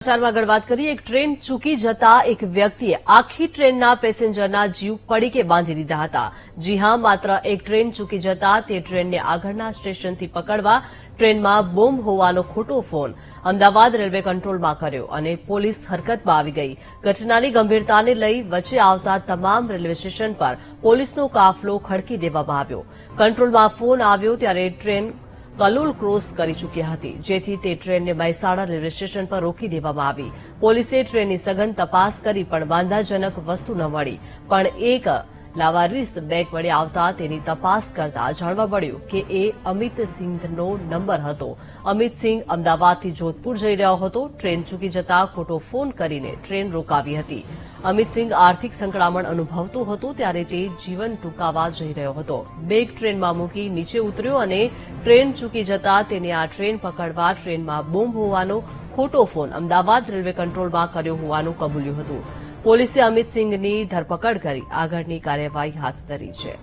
સમાચારમાં આગળ વાત કરીએ એક ટ્રેન ચૂકી જતા એક વ્યક્તિએ આખી ટ્રેનના પેસેન્જરના જીવ પડીકે બાંધી દીધા હતા। જી હા, માત્ર એક ટ્રેન ચૂકી જતા તે ટ્રેનને આગળના સ્ટેશનથી પકડવા ટ્રેનમાં બોમ્બ હોવાનો ખોટો ફોન અમદાવાદ રેલવે કંટ્રોલમાં કર્યો અને પોલીસ હરકતમાં આવી ગઈ। ઘટનાની ગંભીરતાને લઈ વચ્ચે આવતા તમામ રેલવે સ્ટેશન પર પોલીસનો કાફલો ખડકી દેવામાં આવ્યો। કંટ્રોલમાં ફોન આવ્યો ત્યારે ટ્રેન કલોલ ક્રોસ કરી ચૂકી હતી, જેથી તે ટ્રેનને મહેસાણા રેલવે સ્ટેશન પર રોકી દેવામાં આવી। પોલીસે ટ્રેનની સઘન તપાસ કરી પણ વાંધાજનક વસ્તુ ન મળી, પણ એક લાવારીસ બેગ મળી આવતા તેની તપાસ કરતા જાણવા મળ્યું કે એ અમિત સિંઘનો નંબર હતો। અમિત સિંઘ અમદાવાદથી જોધપુર જઈ રહ્યો હતો। ટ્રેન ચૂકી જતા ખોટો ફોન કરીને ટ્રેન રોકાવી હતી। અમિત સિંઘ આર્થિક સંકળામણ અનુભવતો હતો ત્યારે તે જીવન ટૂંકાવા જઈ રહ્યો હતો। બેગ ટ્રેનમાં મૂકી નીચે ઉતર્યો અને ટ્રેન ચૂકી જતા તેને આ ટ્રેન પકડવા ટ્રેનમાં બોમ્બ હોવાનો ખોટો ફોન અમદાવાદ રેલવે કંટ્રોલમાં કર્યો હોવાનું કબૂલ્યું હતું। પોલીસે અમિત સિંઘની ધરપકડ કરી આગળની કાર્યવાહી હાથ ધરી છે।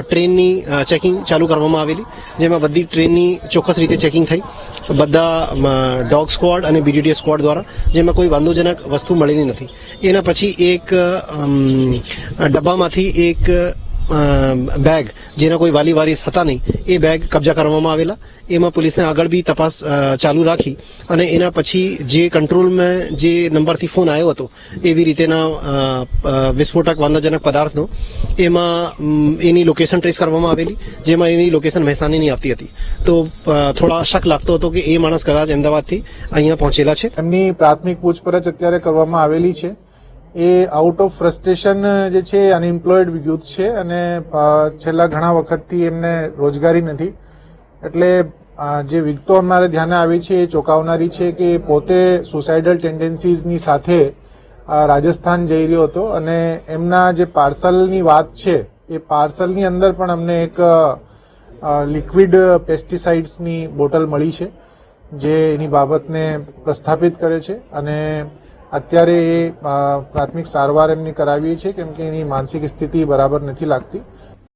ટ્રેનની ચેકિંગ ચાલુ કરવામાં આવેલી, જેમાં બધી ટ્રેનની ચોક્કસ રીતે ચેકિંગ થઈ, બધા ડોગ સ્ક્વોડ અને બીડીડીએ સ્ક્વોડ દ્વારા, જેમાં કોઈ વાંધોજનક વસ્તુ મળેલી નથી। એના પછી એક ડબ્બામાંથી એક બેગ, જેના કોઈ વાલી વારીસ હતા નહીં, એ બેગ કબજા કરવામાં આવેલા। એમાં પોલીસને આગળ બી તપાસ ચાલુ રાખી અને એના પછી જે કંટ્રોલમાં જે નંબરથી ફોન આવ્યો હતો એવી રીતેના વિસ્ફોટક વાંધાજનક પદાર્થનો એમાં એની લોકેશન ટ્રેસ કરવામાં આવેલી, જેમાં એની લોકેશન મહેસાણાની આવતી હતી। તો થોડા શક લાગતો હતો કે એ માણસ કદાચ અમદાવાદથી અહીંયા પહોંચેલા છે। એમની પ્રાથમિક પૂછપરછ અત્યારે કરવામાં આવેલી છે। એ આઉટ ઓફ ફ્રસ્ટ્રેશન જે છે અનએમ્પ્લોયડ યુથ છે અને છેલ્લા ઘણા વખતથી એમને રોજગારી નથી, એટલે જે વિગતો અમારે ધ્યાને આવી છે એ ચોંકાવનારી છે કે પોતે સુસાઇડલ ટેન્ડન્સીઝની સાથે રાજસ્થાન જઈ રહ્યો હતો અને એમના જે પાર્સલની વાત છે એ પાર્સલની અંદર પણ અમને એક લિક્વિડ પેસ્ટિસાઇડ્સની બોટલ મળી છે, જે એની બાબતને પ્રસ્થાપિત કરે છે અને અત્યારે એ પ્રાથમિક સારવાર એમની કરાવી છે, કેમ કે એની માનસિક સ્થિતિ બરાબર નથી લાગતી।